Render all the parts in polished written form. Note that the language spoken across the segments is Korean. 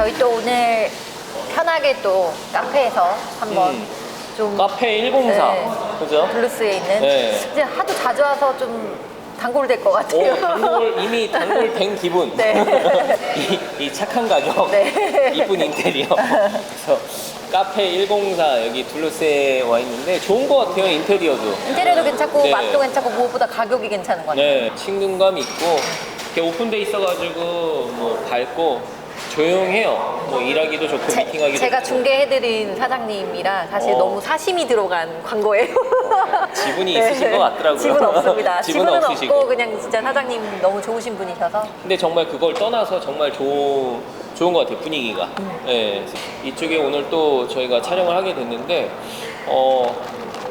저희 또 오늘 편하게 또 카페에서 한번 좀 카페 104 네. 그죠? 블루스에 있는 네. 이제 하도 자주 와서 좀 단골 될 것 같아요. 이미 단골 된 기분. 네. 이 착한 가격, 네. 이쁜 인테리어. 그래서 카페 104 여기 둘러싸에 와 있는데 좋은 것 같아요, 인테리어도. 인테리어도 괜찮고 네. 맛도 괜찮고 무엇보다 가격이 괜찮은 것 같아요. 네, 친근감 있고 이렇게 오픈돼 있어가지고 뭐 밝고 조용해요. 뭐 일하기도 좋고 미팅하기도 제가 좋고. 중개해드린 사장님이라 사실 너무 사심이 들어간 광고예요. 지분이 있으신 것 같더라고요. 지분 없습니다. 지분은 지분은 없으시고. 없고 그냥 진짜 사장님 너무 좋으신 분이셔서. 근데 정말 그걸 떠나서 정말 좋은 것 같아요, 분위기가. 네, 이쪽에 오늘 또 저희가 촬영을 하게 됐는데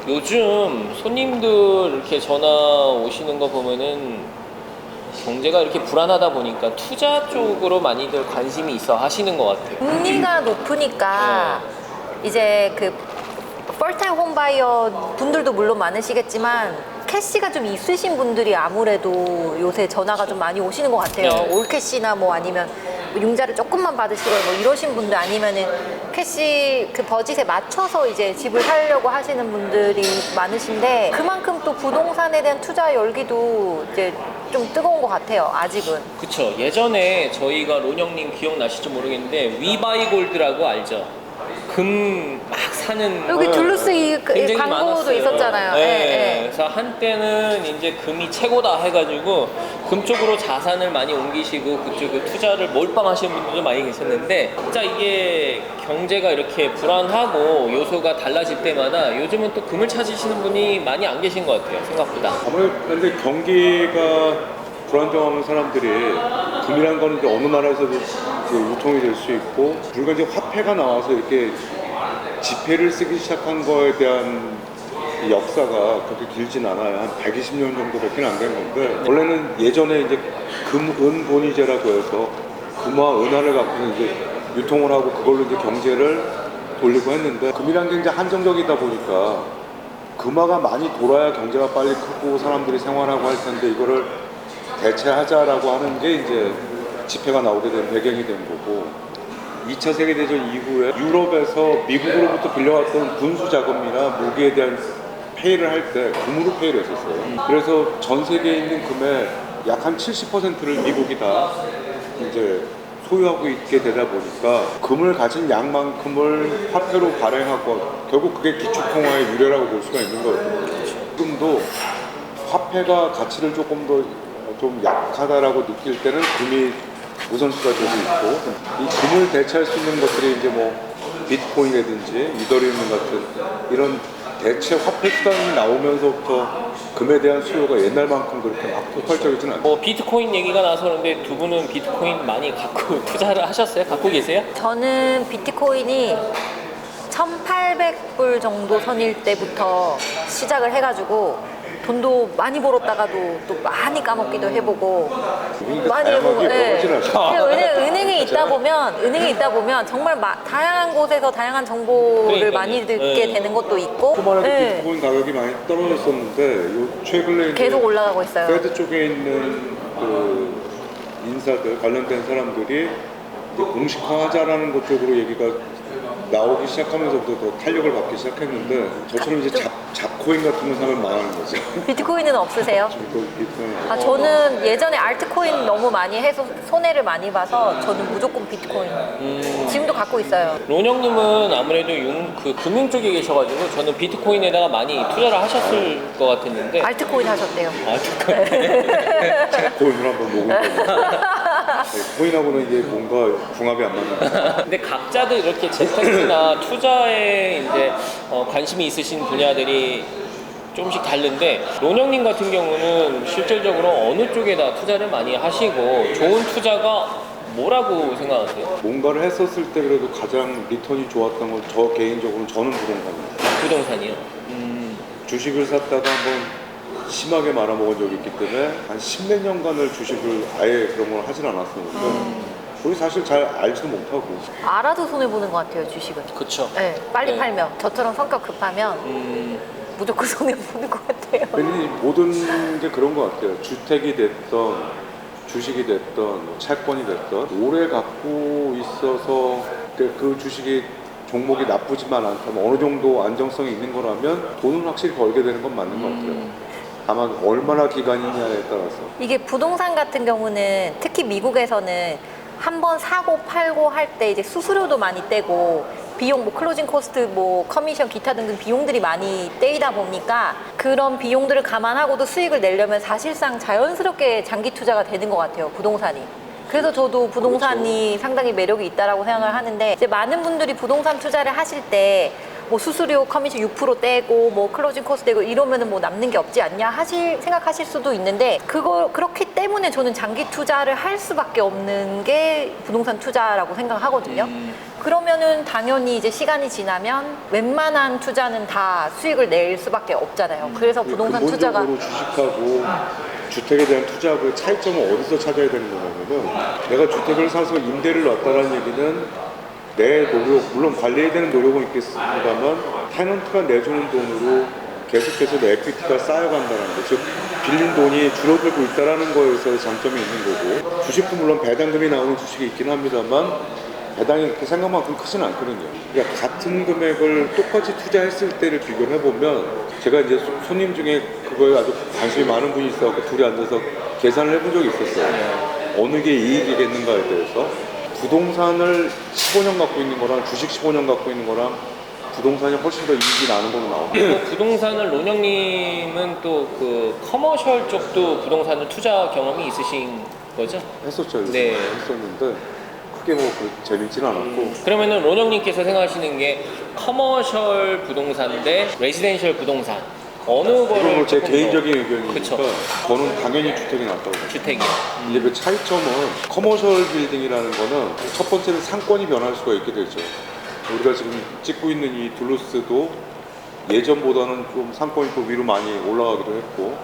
요즘 손님들 이렇게 전화 오시는 거 보면은 경제가 이렇게 불안하다 보니까 투자 쪽으로 많이들 관심이 있어 하시는 것 같아요. 금리가 높으니까 이제 그 펄타임 홈바이어 분들도 물론 많으시겠지만 캐시가 좀 있으신 분들이 아무래도 요새 전화가 좀 많이 오시는 것 같아요. 네. 올캐시나 뭐 아니면 뭐 융자를 조금만 받으시고 뭐 이러신 분들 아니면은 캐시 그 버짓에 맞춰서 이제 집을 사려고 하시는 분들이 많으신데 그만큼 또 부동산에 대한 투자 열기도 이제 좀 뜨거운 것 같아요. 아직은. 그쵸. 예전에 저희가 론영님 기억나실지 모르겠는데 위바이골드라고 알죠? 금 막 사는 여기 둘루스 이 굉장히 광고도 많았어요. 있었잖아요. 네. 예, 예. 그래서 한때는 이제 금이 최고다 해가지고 금 쪽으로 자산을 많이 옮기시고 그쪽에 투자를 몰빵하시는 분들도 많이 계셨는데 진짜 이게 경제가 이렇게 불안하고 요소가 달라질 때마다 요즘은 또 금을 찾으시는 분이 많이 안 계신 것 같아요, 생각보다. 아무래도 근데 경기가 불안정하면 사람들이 금이라는 거는 이제 어느 나라에서도 그 유통이 될 수 있고 우리가 이제 화폐가 나와서 이렇게 지폐를 쓰기 시작한 거에 대한 이 역사가 그렇게 길진 않아요. 한 120년 정도밖에 안 된 건데 원래는 예전에 이제 금은본위제라고 해서 금화 은화를 갖고 이제 유통을 하고 그걸로 이제 경제를 돌리고 했는데 금이란 게 이제 한정적이다 보니까 금화가 많이 돌아야 경제가 빨리 크고 사람들이 생활하고 할 텐데 이거를 대체하자라고 하는 게 이제 지폐가 나오게 된 배경이 된 거고 2차 세계대전 이후에 유럽에서 미국으로부터 빌려왔던 군수 자금이나 무기에 대한 페이를 할 때 금으로 페이를 했었어요. 그래서 전 세계에 있는 금의 약 한 70%를 미국이 다 이제 소유하고 있게 되다 보니까 금을 가진 양만큼을 화폐로 발행하고 결국 그게 기축통화의 유래라고 볼 수가 있는 거거든요. 지금도 화폐가 가치를 조금 더 좀 약하다라고 느낄 때는 금이 우선시가 되고 있고 이 금을 대체할 수 있는 것들이 이제 뭐 비트코인이라든지 이더리움 같은 이런 대체 화폐 수단이 나오면서부터 금에 대한 수요가 옛날만큼 그렇게 막 폭발적이진 않아요. 비트코인 얘기가 나서 그런데 두 분은 비트코인 많이 갖고 투자를 하셨어요? 갖고 계세요? 저는 비트코인이 1,800불 정도 선일 때부터 시작을 해가지고 돈도 많이 벌었다가도 또 많이 까먹기도 해보고 많이 해보고 은행에 있다 보면 정말 다양한 곳에서 다양한 정보를 그러니까요. 많이 듣게 되는 것도 있고 초반에도 비트코인 가격이 많이 떨어졌었는데 요 최근에 계속 올라가고 있어요. 페드 쪽에 있는 그 인사들 관련된 사람들이 이제 공식화하자라는 것 쪽으로 얘기가 나오기 시작하면서부터 더 탄력을 받기 시작했는데 저처럼 이제 잡코인 같은 거 사면 망하는 거죠. 비트코인은 없으세요? 비트코인 저는 예전에 알트코인 너무 많이 해서 손해를 많이 봐서 저는 무조건 비트코인 지금도 갖고 있어요. 론영님은 아무래도 금융 쪽에 계셔가지고 저는 비트코인에다가 많이 투자를 하셨을 것 같았는데 알트코인 하셨대요. 코인을 한번 먹은 거예요. 코인하고는 이게 뭔가 궁합이 안 맞는 거예요. 근데 각자들 이렇게 재테크나 투자에 이제 관심이 있으신 분야들이 조금씩 다른데 론영님 같은 경우는 실질적으로 어느 쪽에다 투자를 많이 하시고 좋은 투자가 뭐라고 생각하세요? 뭔가를 했었을 때 그래도 가장 리턴이 좋았던 건 저 개인적으로는 저는 부동산이에요. 부동산이요? 주식을 샀다가 한번 심하게 말아먹은 적이 있기 때문에 한 10몇 년간을 주식을 아예 그런 걸 하진 않았었는데 우리 사실 잘 알지도 못하고 알아도 손해보는 것 같아요, 주식은. 그쵸. 네, 빨리 네. 팔면. 저처럼 성격 급하면 무조건 손해보는 것 같아요. 왠지 모든 게 그런 것 같아요. 주택이 됐던 주식이 됐던 뭐 채권이 됐던 오래 갖고 있어서 그 주식이 종목이 나쁘지만 않다면 어느 정도 안정성이 있는 거라면 돈은 확실히 벌게 되는 건 맞는 것 같아요. 다만 얼마나 기간이냐에 따라서. 이게 부동산 같은 경우는 특히 미국에서는 한번 사고 팔고 할 때 이제 수수료도 많이 떼고 비용, 뭐 클로징 코스트, 뭐 커미션, 기타 등등 비용들이 많이 떼이다 보니까 그런 비용들을 감안하고도 수익을 내려면 사실상 자연스럽게 장기 투자가 되는 것 같아요, 부동산이. 그래서 저도 부동산이 상당히 매력이 있다라고 생각을 하는데, 이제 많은 분들이 부동산 투자를 하실 때 뭐 수수료 커미션 6% 떼고 뭐 클로징 코스트 떼고 이러면은 뭐 남는 게 없지 않냐 생각하실 수도 있는데, 그렇기 때문에 저는 장기 투자를 할 수밖에 없는 게 부동산 투자라고 생각하거든요. 그러면은 당연히 이제 시간이 지나면 웬만한 투자는 다 수익을 낼 수밖에 없잖아요. 그래서 부동산 투자가 근본적으로 주식하고 주택에 대한 투자하고의 차이점은 어디서 찾아야 되는 거냐면은, 내가 주택을 사서 임대를 놨다는 얘기는 내 노력, 물론 관리해야 되는 노력은 있겠습니다만 테넌트가 내주는 돈으로 계속해서 내 에퀴티가 쌓여간다는 거, 즉 빌린 돈이 줄어들고 있다는 거에서 장점이 있는 거고, 주식도 물론 배당금이 나오는 주식이 있긴 합니다만 배당이 그 생각만큼 크지는 않거든요. 그러니까 같은 금액을 똑같이 투자했을 때를 비교를 해보면, 제가 이제 손님 중에 그거에 아주 관심이 많은 분이 있어서 둘이 앉아서 계산을 해본 적이 있었어요. 어느 게 이익이겠는가에 대해서. 부동산을 15년 갖고 있는 거랑 주식 15년 갖고 있는 거랑 부동산이 훨씬 더 이익이 나는 걸로 나옵니다. 부동산을 론영님은 또 그 커머셜 쪽도 부동산을 투자 경험이 있으신 거죠? 했었죠. 네. 했었는데 크게 뭐 재밌지는 않았고. 그러면은 론영님께서 생각하시는 게 커머셜 부동산 대 레지덴셜 부동산 어느 그건 거를 뭐 제 조금 개인적인 더- 의견이니까 그쵸. 저는 당연히 주택이 낫다고 생각해요. 주택이요. 이제 그 차이점은 커머셜 빌딩이라는 거는 첫 번째는 상권이 변할 수가 있게 되죠. 우리가 지금 찍고 있는 이 둘루스도 예전보다는 좀 상권이 또 위로 많이 올라가기도 했고,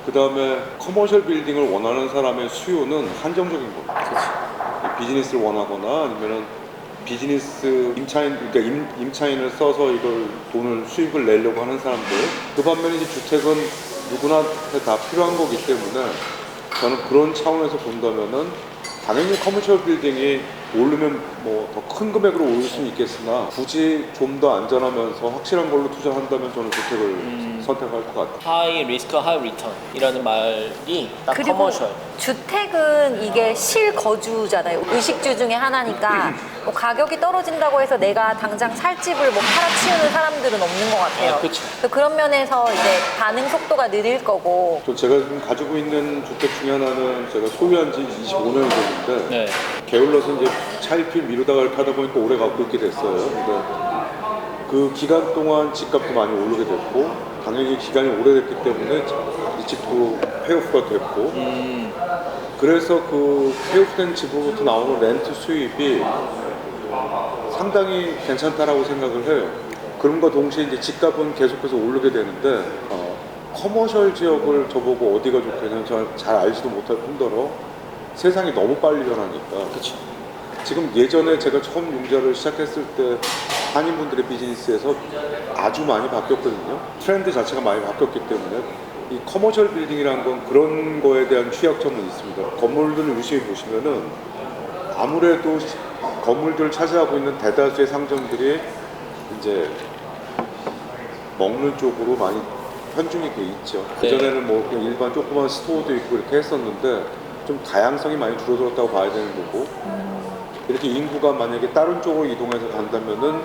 그 다음에 커머셜 빌딩을 원하는 사람의 수요는 한정적인 겁니다. 비즈니스를 원하거나 아니면은 비즈니스 임차인을 써서 이걸 돈을 수익을 내려고 하는 사람들, 그 반면에 이제 주택은 누구나한테 다 필요한 거기 때문에 저는 그런 차원에서 본다면은 당연히 커머셜 빌딩이 오르면 뭐 더 큰 금액으로 오를 수는 있겠으나 굳이 좀 더 안전하면서 확실한 걸로 투자한다면 저는 주택을 선택할 것 같아요. 하이 리스크 하이 리턴이라는 말이 딱 그리고 커머셜. 주택은 이게 실거주잖아요. 의식주 중에 하나니까 뭐 가격이 떨어진다고 해서 내가 당장 살 집을 뭐 팔아치우는 사람들은 없는 것 같아요. 그쵸. 그래서 그런 면에서 이제 반응 속도가 느릴 거고. 또 제가 지금 가지고 있는 주택 중에 하나는 제가 소유한 지 25년이 됐는데 네. 게을러서 이제 차일피일 미루다가 이렇게 하다 보니까 오래 갖고 있게 됐어요. 근데 그 기간 동안 집값도 많이 오르게 됐고, 당연히 기간이 오래됐기 때문에 이 집도 페이오프가 됐고, 그래서 그 페이오프된 집으로부터 나오는 렌트 수입이 상당히 괜찮다라고 생각을 해요. 그럼과 동시에 이제 집값은 계속해서 오르게 되는데, 커머셜 지역을 저보고 어디가 좋겠냐면 저는 잘 알지도 못할 뿐더러 세상이 너무 빨리 변하니까. 그렇죠. 지금 예전에 제가 처음 융자를 시작했을 때 한인분들의 비즈니스에서 아주 많이 바뀌었거든요. 트렌드 자체가 많이 바뀌었기 때문에 이 커머셜 빌딩이라는 건 그런 거에 대한 취약점은 있습니다. 건물들을 유심히 보시면은 아무래도 건물들을 차지하고 있는 대다수의 상점들이 이제 먹는 쪽으로 많이 편중이 돼 있죠. 네. 그전에는 뭐 그냥 일반 조그만 스토어도 있고 이렇게 했었는데 좀 다양성이 많이 줄어들었다고 봐야 되는 거고, 이렇게 인구가 만약에 다른 쪽으로 이동해서 간다면은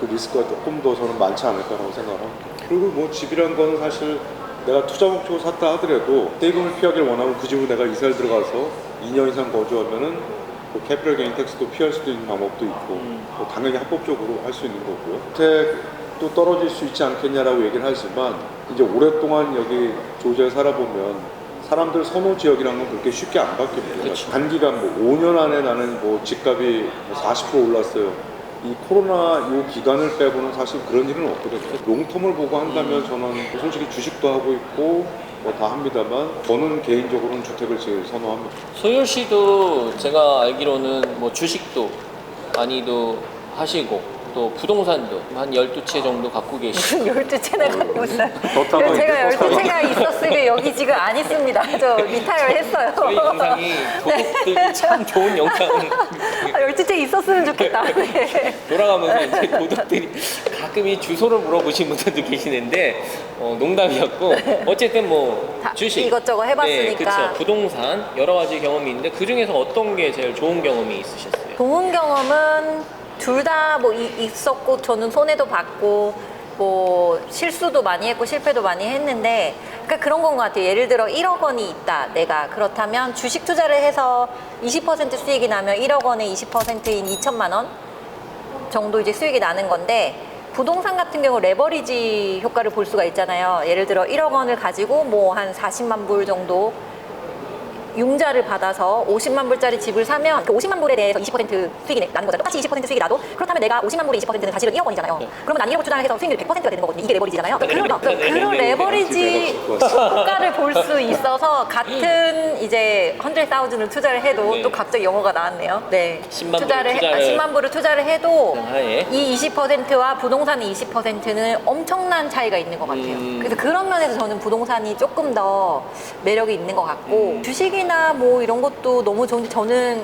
그 리스크가 조금 더 저는 많지 않을까라고 생각합니다. 그리고 뭐 집이란 건 사실 내가 투자 목적으로 샀다 하더라도 세금을 피하길 원하면 그 집으로 내가 이사를 들어가서 2년 이상 거주하면은 뭐 캐피털 게인 텍스도 피할 수도 있는 방법도 있고, 뭐 당연히 합법적으로 할 수 있는 거고요. 주택도 떨어질 수 있지 않겠냐라고 얘기를 하지만 이제 오랫동안 여기 조지아에 살아보면 사람들 선호 지역이라는 건 그렇게 쉽게 안 바뀝니다. 그쵸. 단기간 뭐 5년 안에 나는 뭐 집값이 40% 올랐어요. 이 코로나 요 기간을 빼고는 사실 그런 일은 없거든요. 롱텀을 보고 한다면 저는 솔직히 주식도 하고 있고 뭐 다 합니다만 저는 개인적으로는 주택을 제일 선호합니다. 소율 씨도 제가 알기로는 뭐 주식도 많이도 하시고 또 부동산도 한 12채 정도 갖고 계시고 무슨 12채나 갖고 있어요. 더 제가 12채가 있었으면 여기 지금 안 있습니다. 저 리타이어 했어요. 저희 영상이 도둑들이 참 좋은 영상 12채 있었으면 좋겠다. 네. 돌아가면서 이제 도둑들이 가끔 이 주소를 물어보신 분들도 계시는데 농담이었고 어쨌든 뭐 다 주식 이것저것 해봤으니까. 네, 그쵸. 부동산 여러 가지 경험이 있는데 그 중에서 어떤 게 제일 좋은 경험이 있으셨어요? 좋은 경험은 둘 다 뭐 있었고 저는 손해도 봤고 뭐 실수도 많이 했고 실패도 많이 했는데 그러니까 그런 건 것 같아요. 예를 들어 1억 원이 있다. 내가 그렇다면 주식 투자를 해서 20% 수익이 나면 1억 원에 20%인 2천만 원 정도 이제 수익이 나는 건데 부동산 같은 경우 레버리지 효과를 볼 수가 있잖아요. 예를 들어 1억 원을 가지고 뭐 한 40만 불 정도 융자를 받아서 50만 불짜리 집을 사면 그 50만 불에 대해서 20% 수익이 나는 거잖아요. 똑같이 20% 수익이 나도 그렇다면 내가 50만 불의 20%는 사실은 1억 원이잖아요. 네. 그러면 난 1억 투자를 해서 수익률이 100%가 되는 거거든요. 이게 레버리지잖아요. 네. 그런 레버리지 효과를 볼 수 있어서 같은 이제 100,000을 투자를 해도 네. 또 갑자기 영어가 나왔네요. 네. 10만 10만 불을 투자를 해도 하에. 이 20%와 부동산의 20%는 엄청난 차이가 있는 것 같아요. 그래서 그런 면에서 저는 부동산이 조금 더 매력이 있는 것 같고 주식이나 뭐 이런 것도 너무 좋은데 저는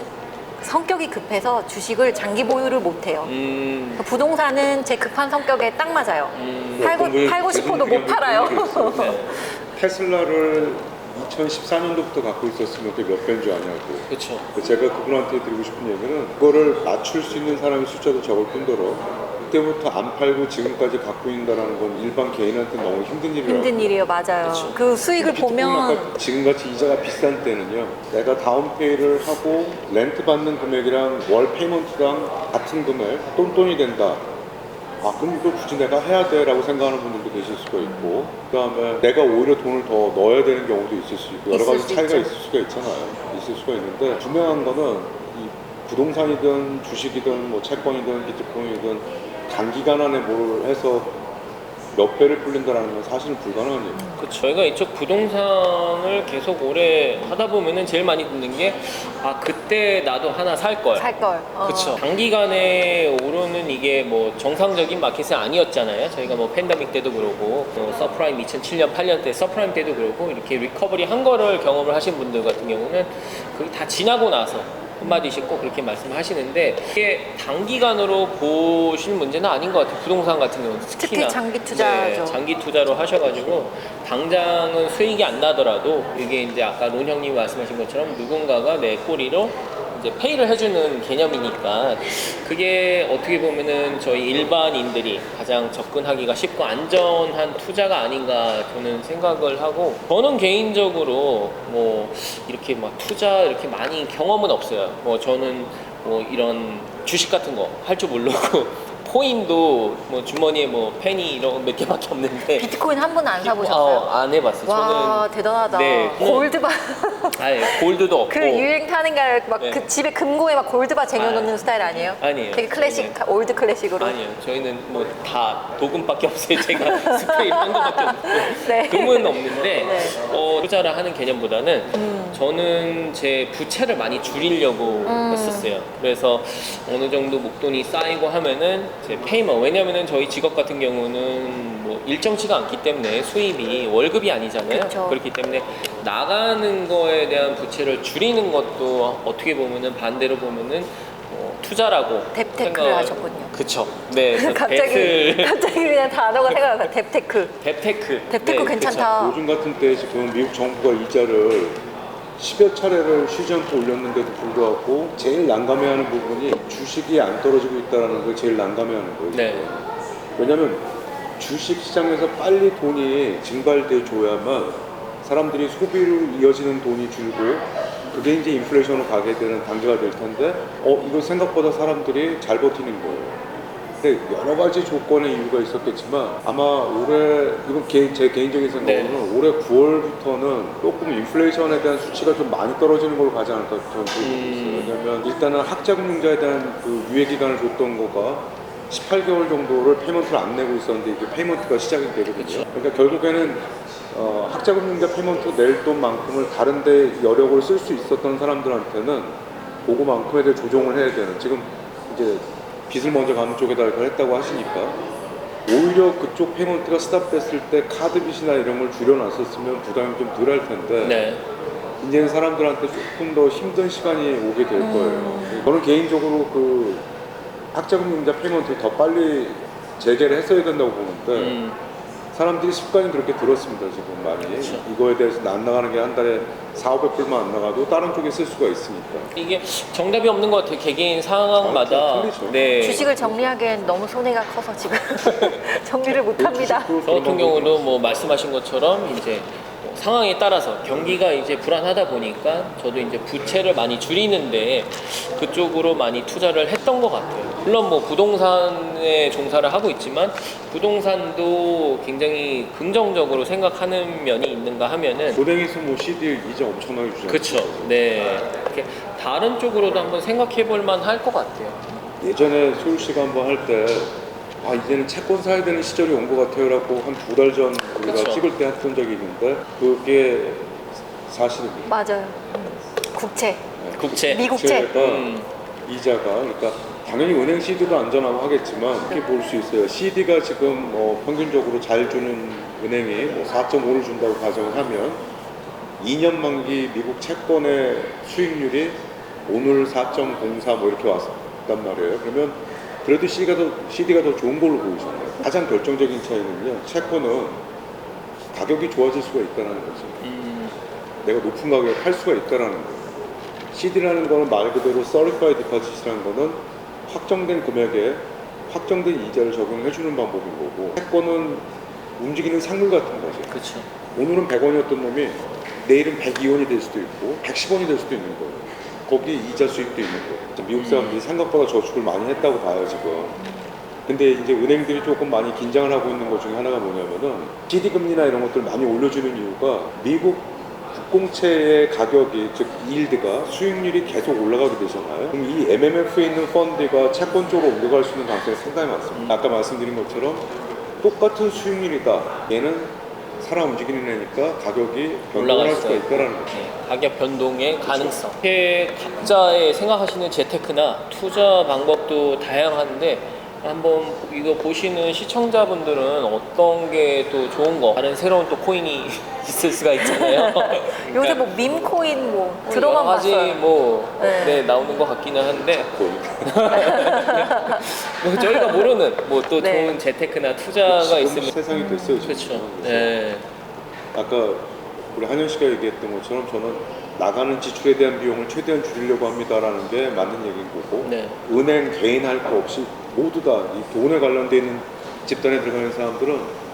성격이 급해서 주식을 장기 보유를 못해요. 부동산은 제 급한 성격에 딱 맞아요. 팔고 싶어도 못 팔아요. 네. 테슬라를 2014년도부터 갖고 있었으면 그게 몇 배인 줄 아냐고. 그렇죠. 제가 그분한테 드리고 싶은 얘기는 그거를 맞출 수 있는 사람의 숫자도 적을 뿐더러 그때부터 안 팔고 지금까지 갖고 있다는 건 일반 개인한테 너무 힘든 일이라고. 힘든 일이에요, 맞아요. 그쵸. 그 수익을 보면 비트코인 지금같이 이자가 비싼 때는요, 내가 다운페이를 하고 렌트 받는 금액이랑 월 페이먼트랑 같은 금액 똔똔이 된다. 아, 그럼 이거 굳이 내가 해야 돼 라고 생각하는 분들도 계실 수가 있고, 그 다음에 내가 오히려 돈을 더 넣어야 되는 경우도 있을 수 있고, 여러 있을 가지 수 차이가 있죠. 있을 수가 있잖아요. 있을 수가 있는데 분명한 거는 이 부동산이든 주식이든 뭐 채권이든 비트코인이든 단기간 안에 뭘 해서 몇 배를 불린다는 건 사실은 불가능한 얘기예요. 그 저희가 이쪽 부동산을 계속 오래 하다 보면은 제일 많이 듣는 게 그때 나도 하나 살 걸. 살 걸. 그렇죠. 단기간에 오르는 이게 뭐 정상적인 마켓은 아니었잖아요. 저희가 뭐 팬데믹 때도 그러고 서프라임 2007년 8년 때 서프라임 때도 그러고 이렇게 리커버리 한 거를 경험을 하신 분들 같은 경우는 그게 다 지나고 나서 한마디씩 꼭 그렇게 말씀하시는데 이게 단기간으로 보실 문제는 아닌 것 같아요. 부동산 같은 경우는 특히나 특히 장기 투자죠. 네, 장기 투자로 하셔가지고 당장은 수익이 안 나더라도 이게 이제 아까 론 형님이 말씀하신 것처럼 누군가가 내 꼬리로 이제 페이를 해주는 개념이니까 그게 어떻게 보면은 저희 일반인들이 가장 접근하기가 쉽고 안전한 투자가 아닌가 저는 생각을 하고 저는 개인적으로 뭐 이렇게 막 투자 이렇게 많이 경험은 없어요. 뭐 저는 뭐 이런 주식 같은 거 할 줄 모르고 코인도 뭐 주머니에 뭐 펜이 이런 몇 개밖에 없는데 비트코인 한 번은 안 사보셨어요? 안 해봤어요. 와, 저는 대단하다. 네, 골드바. 아예 골드도 없고 그 유행 타는 게 막 네. 그 집에 금고에 막 골드바 쟁여놓는 스타일 아니에요? 아니에요. 되게 클래식, 네. 올드 클래식으로. 아니요, 저희는 뭐 다 도금밖에 없어요. 제가 스프레이 한 거밖에 없고 네. 금은 없는데 네. 투자를 하는 개념보다는 저는 제 부채를 많이 줄이려고 했었어요. 그래서 어느 정도 목돈이 쌓이고 하면은 제 페이먼 왜냐면은 저희 직업 같은 경우는 뭐 일정치가 않기 때문에 수입이 월급이 아니잖아요. 그쵸. 그렇기 때문에 나가는 거에 대한 부채를 줄이는 것도 어떻게 보면은 반대로 보면은 투자라고 뎁테크를 하셨군요. 그쵸. 네. 그래서 갑자기 뎁을- 갑자기 그냥 단어가 생각나서 뎁테크. 뎁테크. 뎁테크 괜찮다. 요즘 같은 때에 지금 미국 정부가 이자를 10여 차례를 쉬지 않고 올렸는데도 불구하고 제일 난감해하는 부분이 주식이 안 떨어지고 있다는 걸 제일 난감해하는 거예요. 네. 왜냐하면 주식 시장에서 빨리 돈이 증발돼 줘야만 사람들이 소비로 이어지는 돈이 줄고 그게 이제 인플레이션으로 가게 되는 단계가 될 텐데 이거 생각보다 사람들이 잘 버티는 거예요. 근데 여러 가지 조건의 이유가 있었겠지만 아마 올해 이건 제 개인적인 생각으로는 올해 9월부터는 조금 인플레이션에 대한 수치가 좀 많이 떨어지는 걸로 가지 않을까 저는 보고 있어요. 왜냐하면 일단은 학자금융자에 대한 그 유예 기간을 줬던 거가 18개월 정도를 페이먼트를 안 내고 있었는데 이게 페이먼트가 시작이 되거든요. 그러니까 결국에는 학자금융자 페이먼트 낼 돈만큼을 다른 데 여력을 쓸 수 있었던 사람들한테는 그거만큼에 대해 조정을 해야 되는 지금 이제 빚을 먼저 갚는 쪽에다 이걸 했다고 하시니까 오히려 그쪽 페이먼트가 스탑됐을 때 카드 빚이나 이런 걸 줄여놨었으면 부담이 좀 덜 할 텐데 네. 이제는 사람들한테 조금 더 힘든 시간이 오게 될 거예요. 저는 개인적으로 그 학자금융자 페이먼트를 더 빨리 재개를 했어야 된다고 보는데 사람들이 습관이 그렇게 들었습니다. 지금 많이 그렇죠. 이거에 대해서 안 나가는 게 한 달에 400~500불만 안 나가도 다른 쪽에 쓸 수가 있으니까. 이게 정답이 없는 것 같아요. 개개인 상황마다. 틀리죠. 네. 주식을 정리하기엔 너무 손해가 커서 지금 정리를 못합니다. 저 같은 경우도 뭐 말씀하신 것처럼 이제 뭐 상황에 따라서 경기가 이제 불안하다 보니까 저도 이제 부채를 많이 줄이는데 그쪽으로 많이 투자를 했던 것 같아요. 물론 뭐 부동산에 종사를 하고 있지만 부동산도 굉장히 긍정적으로 생각하는 면이 있는가 하면은 은행에서 뭐 CD 이자 엄청나게 주잖아요. 그렇죠. 네. 이렇게 다른 쪽으로도 한번 생각해 볼 만할 것 같아요. 예전에 소율 씨가 한번 할 때 이제는 채권 사야 되는 시절이 온 것 같아요라고 한 2달 전 우리가 그쵸. 찍을 때 했던 적이 있는데 그게 사실입니다. 맞아요. 국채, 국채. 미국채. 이자가 그러니까 당연히 은행 CD도 안전하고 하겠지만 이렇게 볼 수 있어요. CD가 지금 평균적으로 잘 주는 은행이 4.5를 준다고 가정을 하면 2년 만기 미국 채권의 수익률이 오늘 4.04 뭐 이렇게 왔단 말이에요. 그러면 그래도 CD가 더 좋은 걸로 보이잖아요. 가장 결정적인 차이는요. 채권은 가격이 좋아질 수가 있다는 거죠. 내가 높은 가격에 팔 수가 있다는 거예요. CD라는 거는 말 그대로 Certified Deposit이라는 거는 확정된 금액에 확정된 이자를 적용해 주는 방법인 거고 채권은 움직이는 상물 같은 거죠. 그렇죠. 오늘은 100원이었던 놈이 내일은 102원이 될 수도 있고 110원이 될 수도 있는 거예요. 거기 이자 수익도 있는 거예요. 미국 사람들이 생각보다 저축을 많이 했다고 봐요 지금. 근데 이제 은행들이 조금 많이 긴장을 하고 있는 것 중에 하나가 뭐냐면은 CD 금리나 이런 것들 많이 올려주는 이유가 미국 국공채의 가격이 즉 일드가 수익률이 계속 올라가게 되잖아요. 그럼 이 MMF에 있는 펀드가 채권 쪽으로 옮겨갈 수 있는 가능성이 상당히 많습니다. 아까 말씀드린 것처럼 똑같은 수익률이다. 얘는 사람 움직이는 애니까 가격이 변동할 수가 있다라는 거죠. 네, 가격 변동의 가능성. 이렇게 각자의 생각하시는 재테크나 투자 방법도 다양한데 한번 이거 보시는 시청자분들은 어떤 게 또 좋은 거 다른 새로운 또 코인이 있을 수가 있잖아요. 요새 뭐 밈코인 뭐 들어만 여러 가지 봤어요. 뭐 네. 네, 나오는 것 같기는 한데 거의. 뭐 저희가 모르는 뭐 또 네. 좋은 재테크나 투자가 지금 있으면 세상이 됐어요 지금. 그렇죠. 그래서 네. 아까 우리 한현 씨가 얘기했던 것처럼 저는 나가는 지출에 대한 비용을 최대한 줄이려고 합니다라는 게 맞는 얘기인 거고 네. 은행 개인 할 거 없이 모두 다 이 돈에 관련돼 있는 집단에 들어가는 사람들은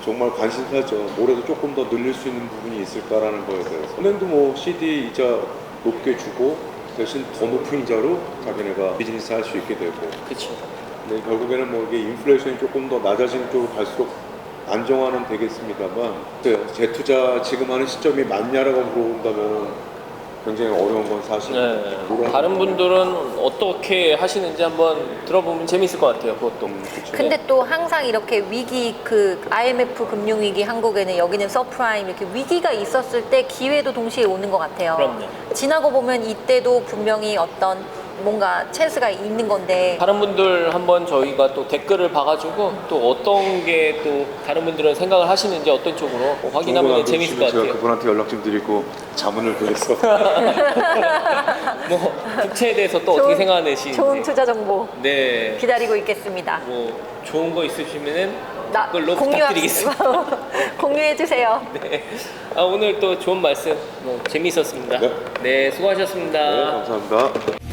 정말 관심사죠. 뭐라도 조금 더 늘릴 수 있는 부분이 있을까라는 거에 대해서 은행도 뭐 CD 이자 높게 주고 대신 더 높은 이자로 자기네가 비즈니스 할 수 있게 되고 그렇죠. 근데 결국에는 뭐 이게 인플레이션이 조금 더 낮아지는 쪽으로 갈수록 안정화는 되겠습니다만 재투자 지금 하는 시점이 맞냐라고 물어본다면 굉장히 어려운 건 사실입니다. 네. 다른 분들은 어떻게 하시는지 한번 들어보면 재밌을 것 같아요. 그것도. 근데 또 항상 이렇게 위기 그 IMF 금융위기 한국에는 여기는 서프라임 이렇게 위기가 있었을 때 기회도 동시에 오는 것 같아요. 그럼요. 지나고 보면 이때도 분명히 어떤 뭔가 찬스가 있는 건데 다른 분들 한번 저희가 또 댓글을 봐가지고 또 어떤 게 또 다른 분들은 생각을 하시는지 어떤 쪽으로 확인하면 재밌을 것 제가 같아요. 그분한테 연락 좀 드리고 자문을 구해서 뭐 국채에 대해서 또 어떻게 생각하시는지. 좋은 투자 정보 네. 기다리고 있겠습니다. 뭐 좋은 거 있으시면은 나 댓글로 부탁드리겠습니다. 공유해 주세요. 네. 오늘 또 좋은 말씀 재미있었습니다. 네. 네, 수고하셨습니다. 네, 감사합니다.